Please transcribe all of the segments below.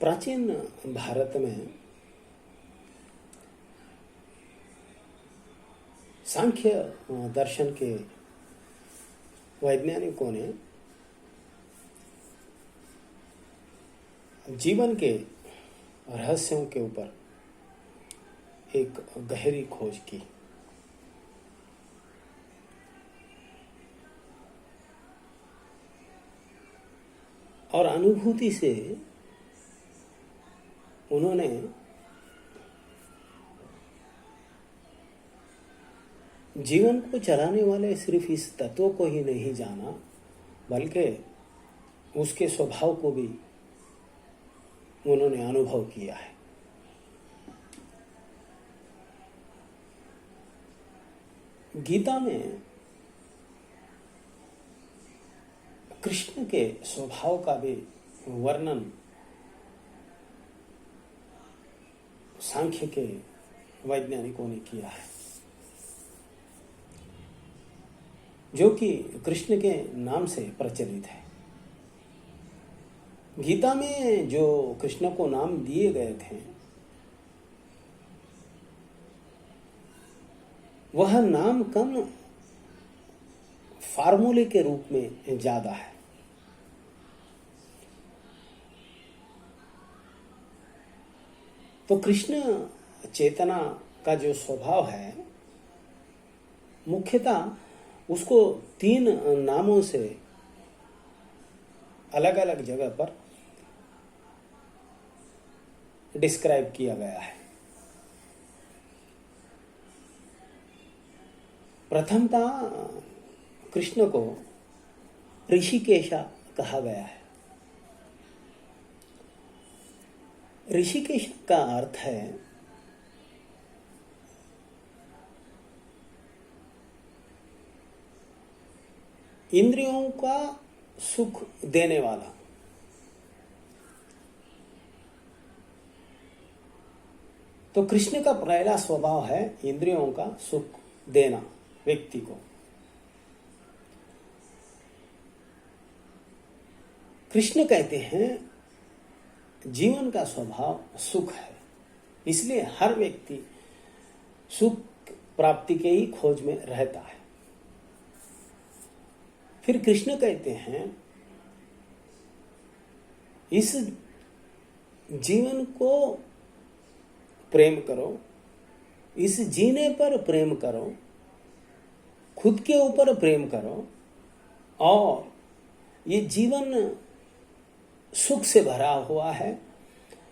प्राचीन भारत में सांख्य दर्शन के वैज्ञानिकों ने जीवन के रहस्यों के ऊपर एक गहरी खोज की। और अनुभूति से उन्होंने जीवन को चलाने वाले सिर्फ इस तत्व को ही नहीं जाना, बल्कि उसके स्वभाव को भी उन्होंने अनुभव किया है। गीता में कृष्ण के स्वभाव का भी वर्णन सांख्य के वैज्ञानिकों ने किया है, जो कि कृष्ण के नाम से प्रचलित है। गीता में जो कृष्ण को नाम दिए गए थे, वह नाम कम फार्मूले के रूप में ज्यादा है। तो कृष्ण चेतना का जो स्वभाव है, मुख्यतः उसको 3 नामों से अलग अलग जगह पर डिस्क्राइब किया गया है। प्रथमतः कृष्ण को ऋषिकेशा कहा गया है। ऋषिकेश का अर्थ है इंद्रियों का सुख देने वाला। तो कृष्ण का पहला स्वभाव है इंद्रियों का सुख देना व्यक्ति को। कृष्ण कहते हैं जीवन का स्वभाव सुख है, इसलिए हर व्यक्ति सुख प्राप्ति के ही खोज में रहता है। फिर कृष्ण कहते हैं इस जीवन को प्रेम करो, इस जीने पर प्रेम करो, खुद के ऊपर प्रेम करो, और ये जीवन सुख से भरा हुआ है।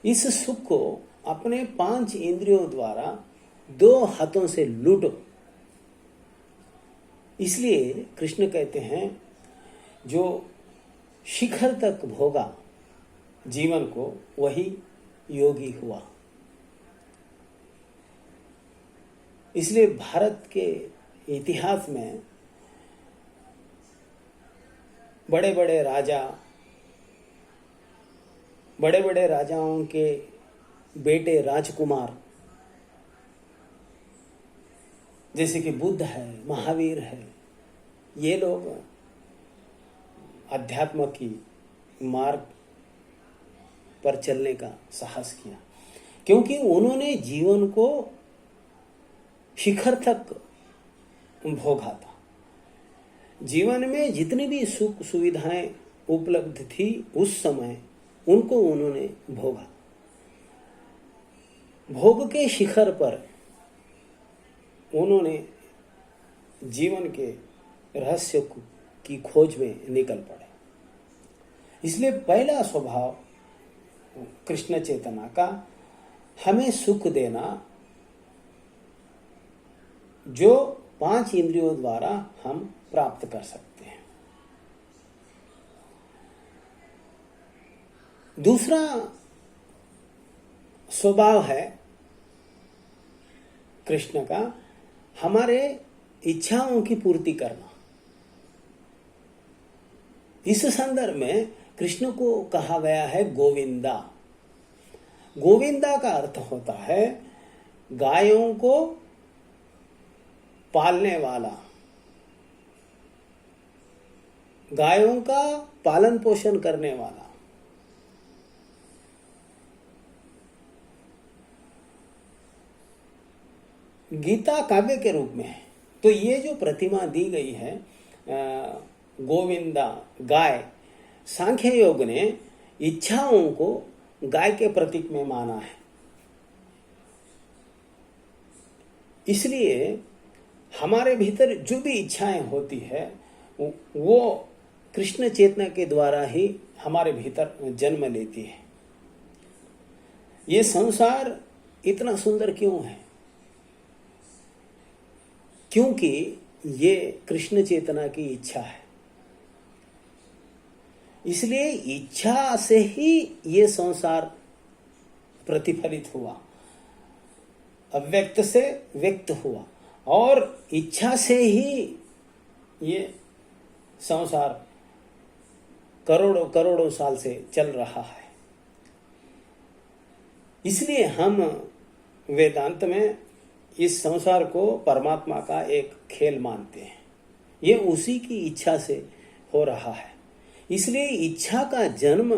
इस सुख को अपने 5 इंद्रियों द्वारा 2 हाथों से लूटो। इसलिए कृष्ण कहते हैं जो शिखर तक भोगा जीवन को, वही योगी हुआ। इसलिए भारत के इतिहास में बड़े बड़े राजाओं के बेटे राजकुमार, जैसे कि बुद्ध है, महावीर है, ये लोग अध्यात्म की मार्ग पर चलने का साहस किया, क्योंकि उन्होंने जीवन को शिखर तक भोगा था। जीवन में जितनी भी सुख सुविधाएं उपलब्ध थी उस समय, उनको उन्होंने भोगा। भोग के शिखर पर उन्होंने जीवन के रहस्य की खोज में निकल पड़े। इसलिए पहला स्वभाव कृष्ण चेतना का हमें सुख देना, जो 5 इंद्रियों द्वारा हम प्राप्त कर सकते हैं। दूसरा स्वभाव है कृष्ण का हमारे इच्छाओं की पूर्ति करना। इस संदर्भ में कृष्ण को कहा गया है गोविंदा। गोविंदा का अर्थ होता है गायों को पालने वाला, गायों का पालन पोषण करने वाला। गीता काव्य के रूप में है। तो ये जो प्रतिमा दी गई है गोविंदा गाय, सांख्य योग ने इच्छाओं को गाय के प्रतीक में माना है। इसलिए हमारे भीतर जो भी इच्छाएं होती है वो कृष्ण चेतना के द्वारा ही हमारे भीतर जन्म लेती है। ये संसार इतना सुंदर क्यों है? क्योंकि ये कृष्ण चेतना की इच्छा है। इसलिए इच्छा से ही ये संसार प्रतिफलित हुआ, अव्यक्त से व्यक्त हुआ, और इच्छा से ही ये संसार करोड़ों करोड़ों साल से चल रहा है। इसलिए हम वेदांत में इस संसार को परमात्मा का एक खेल मानते हैं। ये उसी की इच्छा से हो रहा है। इसलिए इच्छा का जन्म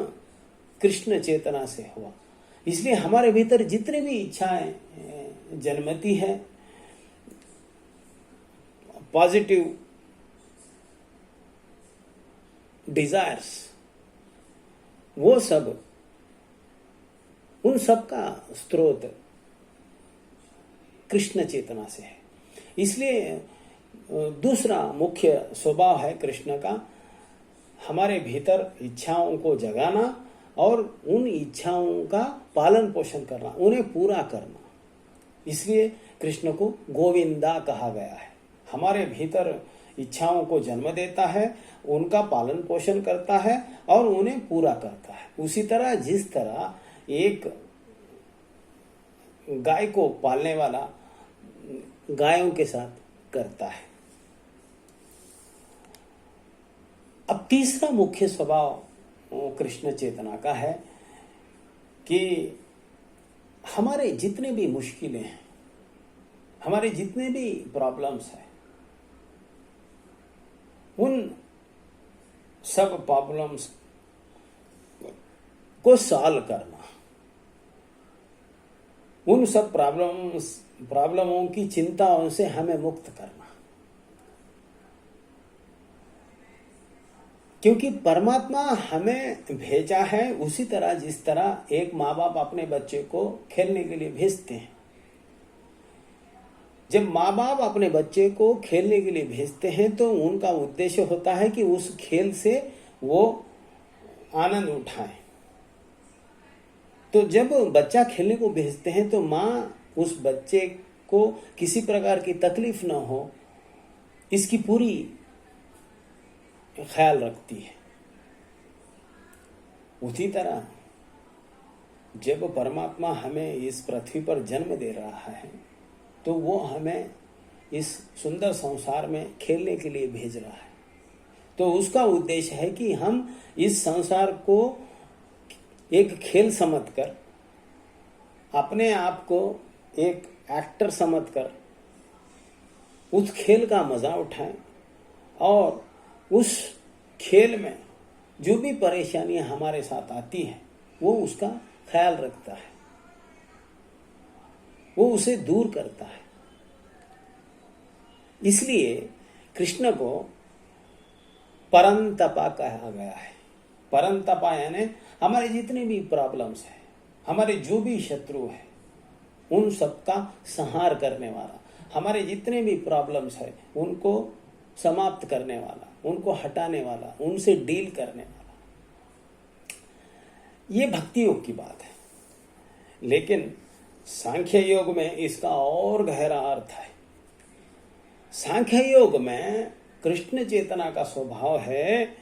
कृष्ण चेतना से हुआ। इसलिए हमारे भीतर जितने भी इच्छाएं जन्मती है, पॉजिटिव डिजायर्स, वो सब, उन सब का स्रोत कृष्ण चेतना से है। इसलिए दूसरा मुख्य स्वभाव है कृष्ण का, हमारे भीतर इच्छाओं को जगाना और उन इच्छाओं का पालन पोषण करना, उन्हें पूरा करना। इसलिए कृष्ण को गोविंदा कहा गया है। हमारे भीतर इच्छाओं को जन्म देता है, उनका पालन पोषण करता है और उन्हें पूरा करता है। उसी तरह जिस तरह एक गाय को पालने वाला गायों के साथ करता है। अब तीसरा मुख्य स्वभाव कृष्ण चेतना का है कि हमारे जितने भी मुश्किलें हैं, हमारे जितने भी प्रॉब्लम्स हैं, उन सब प्रॉब्लम्स को सॉल्व करना, उन सब प्रॉब्लमों की चिंताओं से हमें मुक्त करना। क्योंकि परमात्मा हमें भेजा है उसी तरह जिस तरह एक माँ बाप अपने बच्चे को खेलने के लिए भेजते हैं। जब माँ बाप अपने बच्चे को खेलने के लिए भेजते हैं तो उनका उद्देश्य होता है कि उस खेल से वो आनंद उठाए। तो जब बच्चा खेलने को भेजते हैं तो माँ उस बच्चे को किसी प्रकार की तकलीफ न हो, इसकी पूरी ख्याल रखती है। उसी तरह जब परमात्मा हमें इस पृथ्वी पर जन्म दे रहा है तो वो हमें इस सुंदर संसार में खेलने के लिए भेज रहा है। तो उसका उद्देश्य है कि हम इस संसार को एक खेल समझकर, अपने आप को एक एक्टर समझकर उस खेल का मजा उठाएं और उस खेल में जो भी परेशानियां हमारे साथ आती हैं वो उसका ख्याल रखता है, वो उसे दूर करता है। इसलिए कृष्ण को परंतपा कहा गया है। परंतपा यानी हमारे जितने भी प्रॉब्लम्स हैं, हमारे जो भी शत्रु है, उन सबका संहार करने वाला, हमारे जितने भी प्रॉब्लम्स है उनको समाप्त करने वाला, उनको हटाने वाला, उनसे डील करने वाला। ये भक्ति योग की बात है। लेकिन सांख्य योग में इसका और गहरा अर्थ है। सांख्य योग में कृष्ण चेतना का स्वभाव है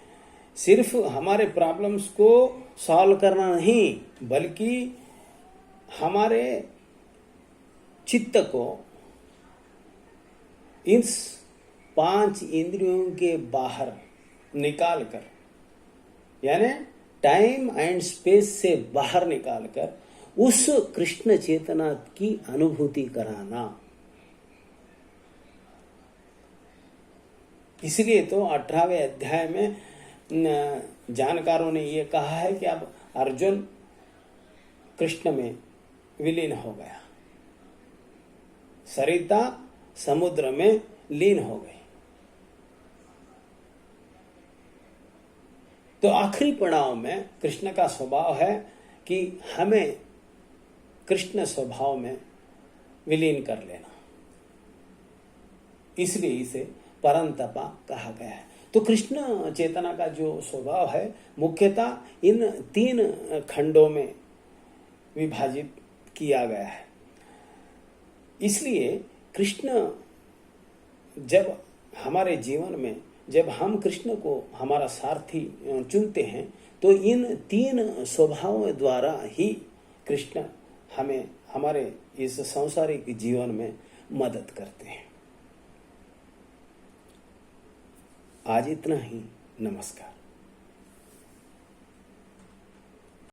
सिर्फ हमारे प्रॉब्लम्स को सॉल्व करना नहीं, बल्कि हमारे चित्त को इस 5 इंद्रियों के बाहर निकालकर, यानी टाइम एंड स्पेस से बाहर निकालकर उस कृष्ण चेतना की अनुभूति कराना। इसलिए तो 18वें अध्याय में जानकारों ने यह कहा है कि अब अर्जुन कृष्ण में विलीन हो गया। सरिता समुद्र में लीन हो गई। तो आखिरी पड़ाव में कृष्ण का स्वभाव है कि हमें कृष्ण स्वभाव में विलीन कर लेना, इसलिए इसे परंतपा कहा गया है। तो कृष्ण चेतना का जो स्वभाव है मुख्यतः इन 3 खंडों में विभाजित किया गया है। इसलिए कृष्ण जब हमारे जीवन में, जब हम कृष्ण को हमारा सारथी चुनते हैं, तो इन 3 स्वभावों द्वारा ही कृष्ण हमें हमारे इस सांसारिक जीवन में मदद करते हैं। आज इतना ही। नमस्कार।